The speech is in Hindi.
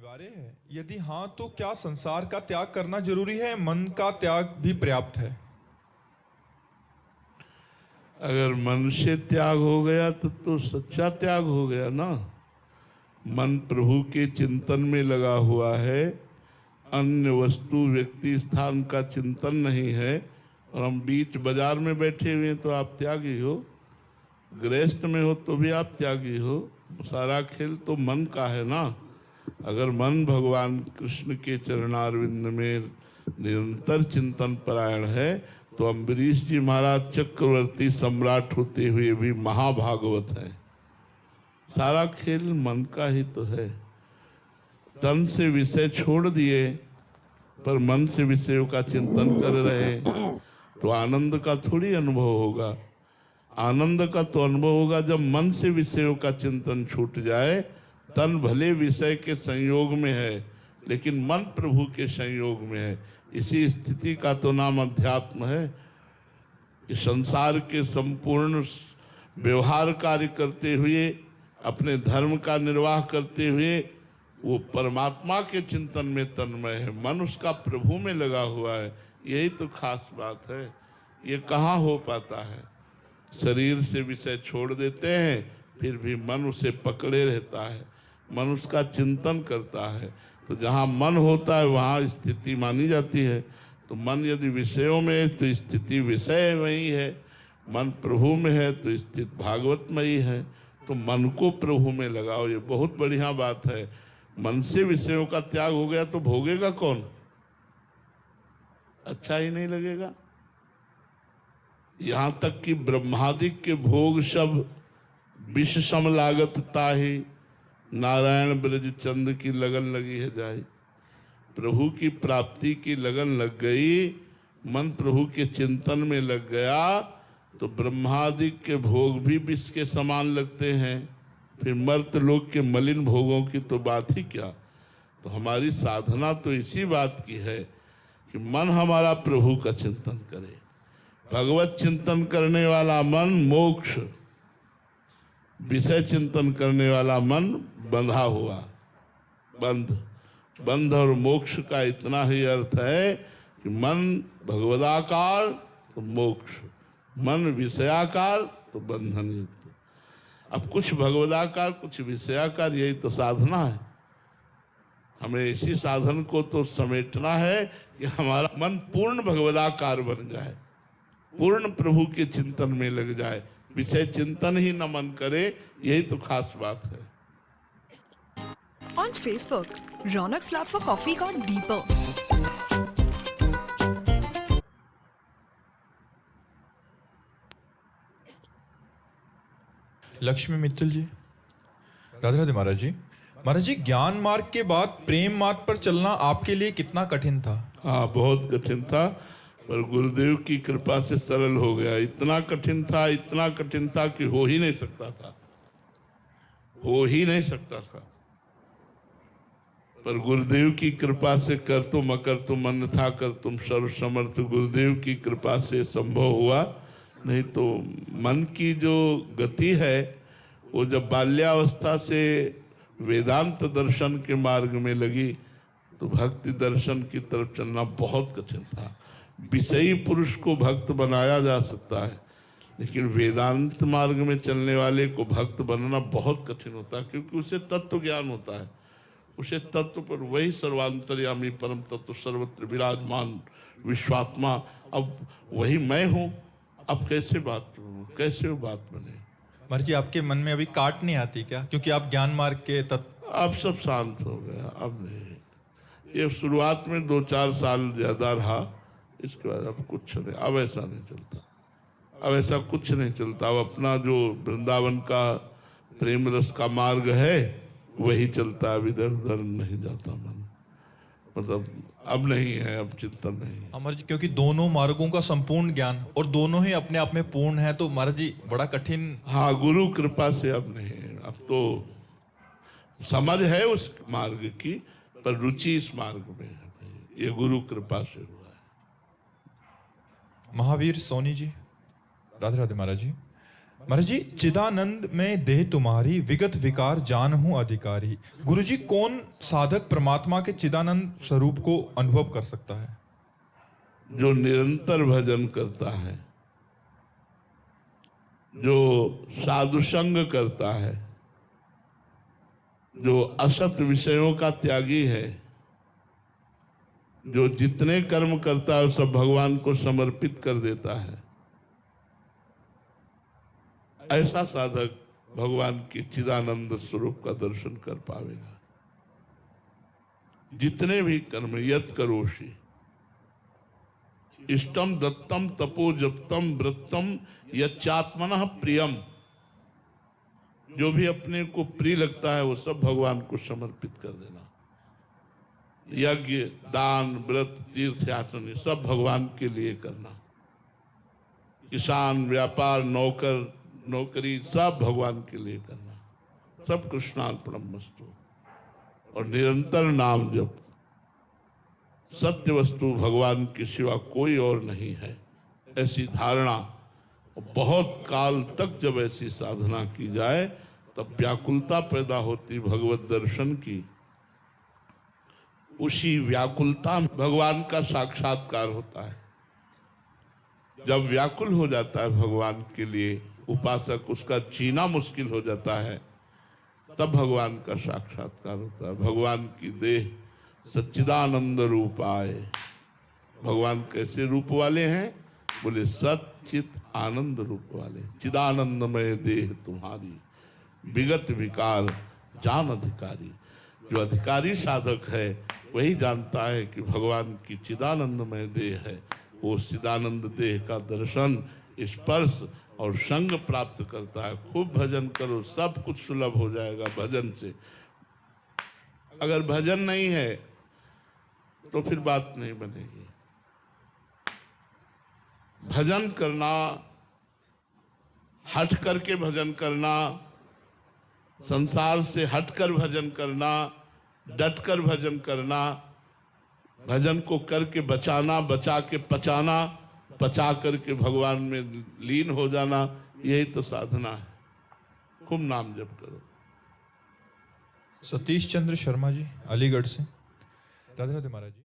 अनिवार्य है? यदि हाँ तो क्या संसार का त्याग करना जरूरी है, मन का त्याग भी पर्याप्त है? अगर मन से त्याग हो गया तो सच्चा त्याग हो गया ना। मन प्रभु के चिंतन में लगा हुआ है, अन्य वस्तु व्यक्ति स्थान का चिंतन नहीं है। और हम बीच बाजार में बैठे हुए हैं तो आप त्यागी हो, गृहस्थ में हो तो भी आप त्यागी हो। सारा खेल तो मन का है ना। अगर मन भगवान कृष्ण के चरणारविंद में निरंतर चिंतन परायण है तो अम्बरीश जी महाराज चक्रवर्ती सम्राट होते हुए भी महाभागवत है। सारा खेल मन का ही तो है। तन से विषय छोड़ दिए पर मन से विषयों का चिंतन कर रहे तो आनंद का थोड़ी अनुभव होगा। आनंद का तो अनुभव होगा जब मन से विषयों का चिंतन छूट जाए। तन भले विषय के संयोग में है लेकिन मन प्रभु के संयोग में है। इसी स्थिति का तो नाम अध्यात्म है कि संसार के संपूर्ण व्यवहार कार्य करते हुए, अपने धर्म का निर्वाह करते हुए वो परमात्मा के चिंतन में तन्मय है। मन उसका प्रभु में लगा हुआ है। यही तो खास बात है। ये कहाँ हो पाता है? शरीर से विषय छोड़ देते हैं फिर भी मन उसे पकड़े रहता है, मन उसका चिंतन करता है। तो जहाँ मन होता है वहाँ स्थिति मानी जाती है। तो मन यदि विषयों में है तो स्थिति विषय वही है, मन प्रभु में है तो स्थिति भागवत में ही है। तो मन को प्रभु में लगाओ, ये बहुत बढ़िया बात है। मन से विषयों का त्याग हो गया तो भोगेगा कौन? अच्छा ही नहीं लगेगा। यहाँ तक कि ब्रह्मादिक के भोग सब विष सम लागत ताहि, नारायण ब्रज चंद की लगन लगी है जाई। प्रभु की प्राप्ति की लगन लग गई, मन प्रभु के चिंतन में लग गया तो ब्रह्मादिक के भोग भी विष के समान लगते हैं। फिर मर्त लोक के मलिन भोगों की तो बात ही क्या। तो हमारी साधना तो इसी बात की है कि मन हमारा प्रभु का चिंतन करे। भगवत चिंतन करने वाला मन मोक्ष, विषय चिंतन करने वाला मन बंधा हुआ। बंध और मोक्ष का इतना ही अर्थ है कि मन भगवदाकार तो मोक्ष, मन विषयाकार तो बंधन युक्त। अब कुछ भगवदाकार कुछ विषयाकार, यही तो साधना है। हमें इसी साधन को तो समेटना है कि हमारा मन पूर्ण भगवदाकार बन जाए, पूर्ण प्रभु के चिंतन में लग जाए, विषय चिंतन ही न मन करे। यही तो खास बात है। On Facebook, Ronak's love for coffee got deeper. Lakshmi Mittal जी, राधे राधे महाराज जी। महाराज जी, ज्ञान मार्ग के बाद प्रेम मार्ग पर चलना आपके लिए कितना कठिन था? हाँ, बहुत कठिन था, पर गुरुदेव की कृपा से सरल हो गया। इतना कठिन था, इतना कठिन था कि हो ही नहीं सकता था, हो ही नहीं सकता था। पर गुरुदेव की कृपा से कर तुम अकर तुम अन्यथा कर तुम सर्व समर्थ, गुरुदेव की कृपा से संभव हुआ। नहीं तो मन की जो गति है वो जब बाल्यावस्था से वेदांत दर्शन के मार्ग में लगी तो भक्ति दर्शन की तरफ चलना बहुत कठिन था। विषयी पुरुष को भक्त बनाया जा सकता है लेकिन वेदांत मार्ग में चलने वाले को भक्त बनना बहुत कठिन होता है, क्योंकि उसे तत्व ज्ञान होता है। उसे तत्व पर वही सर्वांतर्यामी परम तत्व सर्वत्र विराजमान विश्वात्मा, अब वही मैं हूँ। अब कैसे बात कैसे बात बने? महाराज जी, आपके मन में अभी काट नहीं आती क्या, क्योंकि आप ज्ञान मार्ग के तत्व? अब सब शांत हो गया, अब नहीं। ये शुरुआत में 2-4 साल ज्यादा रहा, इसके बाद अब कुछ नहीं, अब ऐसा नहीं चलता, अब ऐसा कुछ नहीं चलता। अब अपना जो वृंदावन का प्रेम रस का मार्ग है वही चलता है, इधर उधर नहीं जाता मन। मतलब अब नहीं है, अब चिंतन नहीं है। महाराज जी, क्योंकि दोनों मार्गों का संपूर्ण ज्ञान और दोनों ही अपने आप में पूर्ण है, तो महाराज जी बड़ा कठिन। हाँ, गुरु कृपा से अब नहीं है। अब तो समझ है उस मार्ग की, पर रुचि इस मार्ग में है। ये गुरु कृपा से हुआ है। महावीर सोनी जी, राधे राधे महाराज जी। महाराज जी, चिदानंद में देह तुम्हारी, विगत विकार जानहूं अधिकारी। गुरुजी, कौन साधक परमात्मा के चिदानंद स्वरूप को अनुभव कर सकता है? जो निरंतर भजन करता है, जो साधुसंग करता है, जो असत विषयों का त्यागी है, जो जितने कर्म करता है सब भगवान को समर्पित कर देता है, ऐसा साधक भगवान के चिदानंद स्वरूप का दर्शन कर पावेगा। जितने भी कर्म यत् करोषि इष्टम दत्तम तपो जप्तम व्रतम यच्चात्मनः प्रियम, जो भी अपने को प्रिय लगता है वो सब भगवान को समर्पित कर देना। यज्ञ, दान, व्रत, तीर्थ यात्रा सब भगवान के लिए करना। किसान, व्यापार, नौकरी सब भगवान के लिए करना। सब कृष्णार्पणमस्तु। और निरंतर नाम जप। सत्य वस्तु भगवान के सिवा कोई और नहीं है, ऐसी धारणा। बहुत काल तक जब ऐसी साधना की जाए तब व्याकुलता पैदा होती भगवत दर्शन की। उसी व्याकुलता में भगवान का साक्षात्कार होता है। जब व्याकुल हो जाता है भगवान के लिए उपासक, उसका जीना मुश्किल हो जाता है, तब भगवान का साक्षात्कार होता है। भगवान की देह सच्चिदानंद रूप आए। भगवान कैसे रूप वाले हैं? बोले सच्चित आनंद रूप वाले। चिदानंदमय देह तुम्हारी, विगत विकार जान अधिकारी। जो अधिकारी साधक है वही जानता है कि भगवान की चिदानंदमय देह है। वो चिदानंद देह का दर्शन, स्पर्श और संग प्राप्त करता है। खूब भजन करो, सब कुछ सुलभ हो जाएगा भजन से। अगर भजन नहीं है तो फिर बात नहीं बनेगी। भजन करना, हट करके भजन करना, संसार से हटकर भजन करना, डटकर भजन करना, भजन को करके बचाना, बचा के पचाना, पचा करके भगवान में लीन हो जाना, यही तो साधना है। खूब नाम जप करो। सतीश चंद्र शर्मा जी, अलीगढ़ से। राधे राधे महाराज जी।